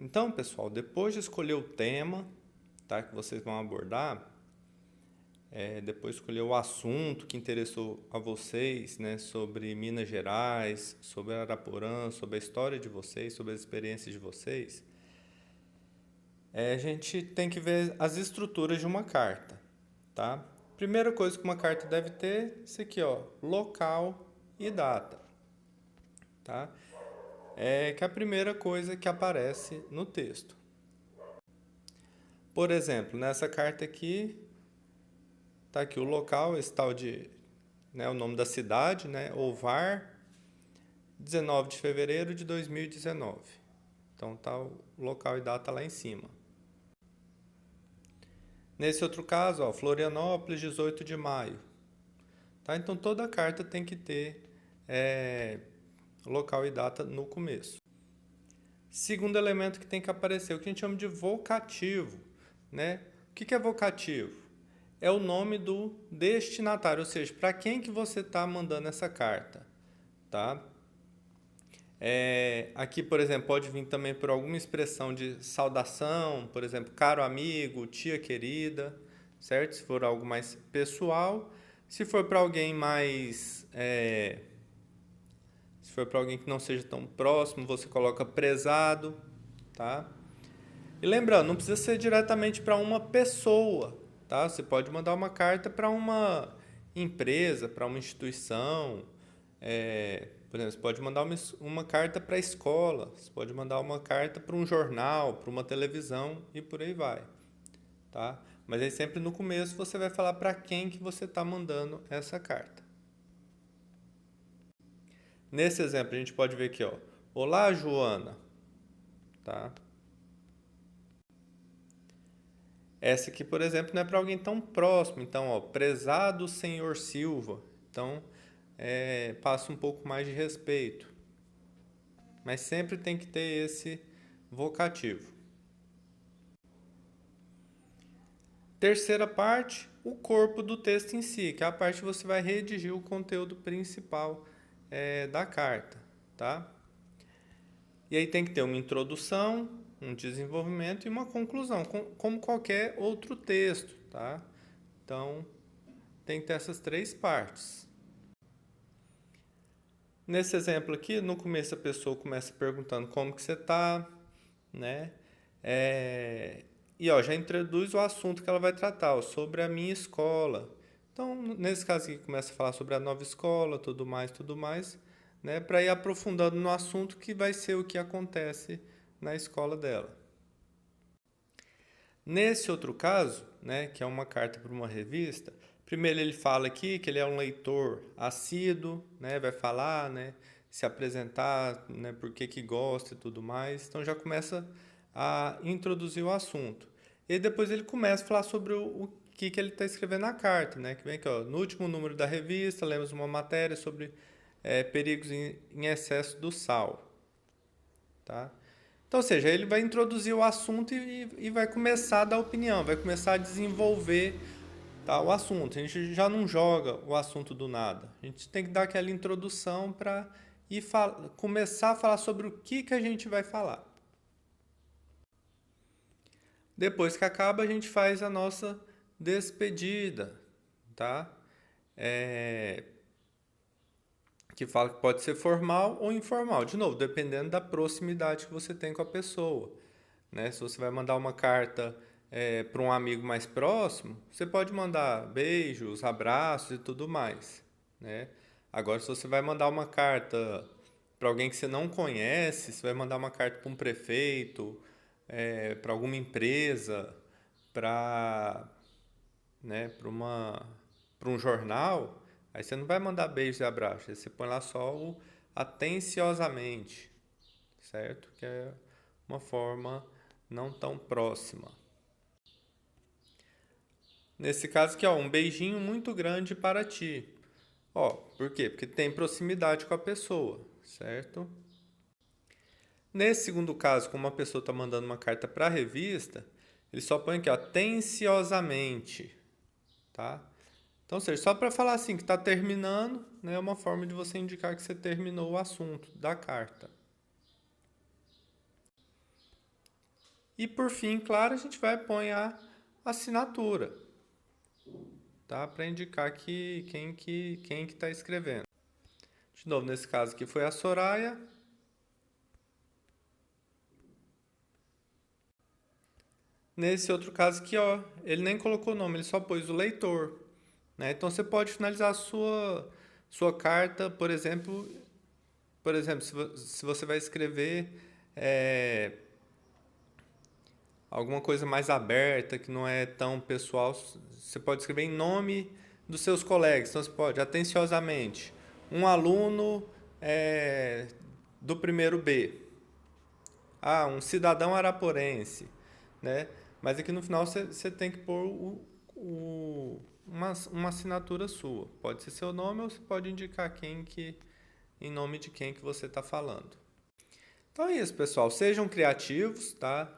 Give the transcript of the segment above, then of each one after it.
Então, pessoal, depois de escolher o tema, tá, que vocês vão abordar, depois escolher o assunto que interessou a vocês, né, sobre Minas Gerais, sobre Araporã, sobre a história de vocês, sobre as experiências de vocês, a gente tem que ver as estruturas de uma carta, tá? Primeira coisa que uma carta deve ter, isso aqui, ó, local e data, tá? É que é a primeira coisa que aparece no texto. Por exemplo, nessa carta aqui, tá aqui o local, esse tal de, né, o nome da cidade, né, Ovar, 19 de fevereiro de 2019. Então tá o local e data lá em cima. Nesse outro caso, ó, Florianópolis, 18 de maio. Tá? Então toda carta tem que ter local e data no começo. Segundo elemento que tem que aparecer, o que a gente chama de vocativo, né? O que é vocativo? É o nome do destinatário, ou seja, para quem que você está mandando essa carta, tá? Aqui, por exemplo, pode vir também por alguma expressão de saudação, por exemplo, caro amigo, tia querida, certo? Se for algo mais pessoal. Se for para alguém mais, se for para alguém que não seja tão próximo, você coloca prezado, tá? E lembrando, não precisa ser diretamente para uma pessoa, tá? Você pode mandar uma carta para uma empresa, para uma instituição. Por exemplo, você pode mandar uma carta para a escola, você pode mandar uma carta para um jornal, para uma televisão e por aí vai, tá? Mas aí sempre no começo você vai falar para quem que você está mandando essa carta. Nesse exemplo a gente pode ver aqui, ó, olá Joana, tá? Essa aqui, por exemplo, não é para alguém tão próximo. Então, ó, prezado senhor Silva. Então, passa um pouco mais de respeito. Mas sempre tem que ter esse vocativo. Terceira parte, o corpo do texto em si, que é a parte que você vai redigir o conteúdo principal da carta, tá? E aí tem que ter uma introdução, um desenvolvimento e uma conclusão, como qualquer outro texto, tá? Então, tem que ter essas três partes. Nesse exemplo aqui, no começo a pessoa começa perguntando como que você está, né? E ó, já introduz o assunto que ela vai tratar, ó, sobre a minha escola. Então, nesse caso aqui, começa a falar sobre a nova escola, tudo mais, né? Para ir aprofundando no assunto que vai ser o que acontece na escola dela. Nesse outro caso, né, que é uma carta para uma revista, primeiro ele fala aqui que ele é um leitor assíduo, né, vai falar, né, se apresentar, né, por que gosta e tudo mais. Então já começa a introduzir o assunto. E depois ele começa a falar sobre o que ele está escrevendo na carta, né, que vem aqui, ó, no último número da revista, lemos uma matéria sobre perigos em excesso do sal, tá? Então, ou seja, ele vai introduzir o assunto e vai começar a dar opinião, vai começar a desenvolver, tá, o assunto. A gente já não joga o assunto do nada. A gente tem que dar aquela introdução para começar a falar sobre o que a gente vai falar. Depois que acaba, a gente faz a nossa despedida, tá? Que fala que pode ser formal ou informal. De novo, dependendo da proximidade que você tem com a pessoa. Né? Se você vai mandar uma carta para um amigo mais próximo, você pode mandar beijos, abraços e tudo mais. Né? Agora, se você vai mandar uma carta para alguém que você não conhece, você vai mandar uma carta para um prefeito, para alguma empresa, para, né, para um jornal, aí você não vai mandar beijos e abraços, aí você põe lá só o atenciosamente, certo? Que é uma forma não tão próxima. Nesse caso aqui, ó, um beijinho muito grande para ti. Ó, por quê? Porque tem proximidade com a pessoa, certo? Nesse segundo caso, como uma pessoa está mandando uma carta para a revista, ele só põe aqui, ó, atenciosamente, tá? Então, ou seja, só para falar assim que está terminando, né, é uma forma de você indicar que você terminou o assunto da carta. E por fim, claro, a gente vai pôr a assinatura, tá? Para indicar quem que está escrevendo. De novo, nesse caso aqui foi a Soraya. Nesse outro caso aqui, ó, ele nem colocou o nome, ele só pôs o leitor, né? Então você pode finalizar a sua carta, por exemplo, se você vai escrever é, alguma coisa mais aberta, que não é tão pessoal, você pode escrever em nome dos seus colegas. Então você pode, atenciosamente, um aluno do primeiro B. Ah, um cidadão araporense, né? Mas aqui no final você tem que pôr uma assinatura sua. Pode ser seu nome ou você pode indicar em nome de quem que você está falando. Então é isso, pessoal. Sejam criativos, tá?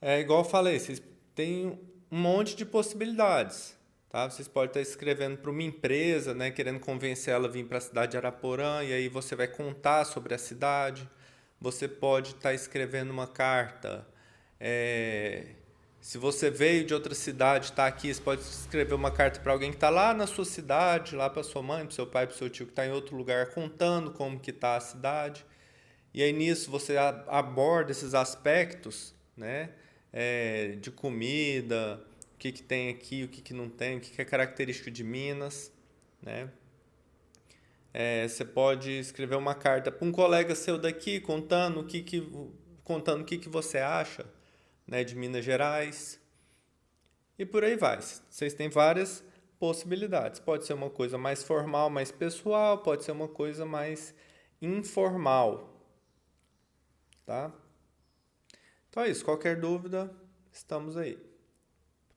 É igual eu falei, vocês têm um monte de possibilidades, tá? Vocês podem estar escrevendo para uma empresa, né, querendo convencer ela a vir para a cidade de Araporã, e aí você vai contar sobre a cidade. Você pode estar escrevendo uma carta. Se você veio de outra cidade, está aqui, você pode escrever uma carta para alguém que está lá na sua cidade, lá para sua mãe, para seu pai, para seu tio que está em outro lugar, contando como que está a cidade. E aí nisso você aborda esses aspectos, né? De comida, o que tem aqui, o que não tem, o que é característico de Minas, né? Você pode escrever uma carta para um colega seu daqui contando o que você acha, né, de Minas Gerais. E por aí vai. Vocês têm várias possibilidades. Pode ser uma coisa mais formal, mais pessoal, pode ser uma coisa mais informal, tá? Então é isso. Qualquer dúvida, estamos aí.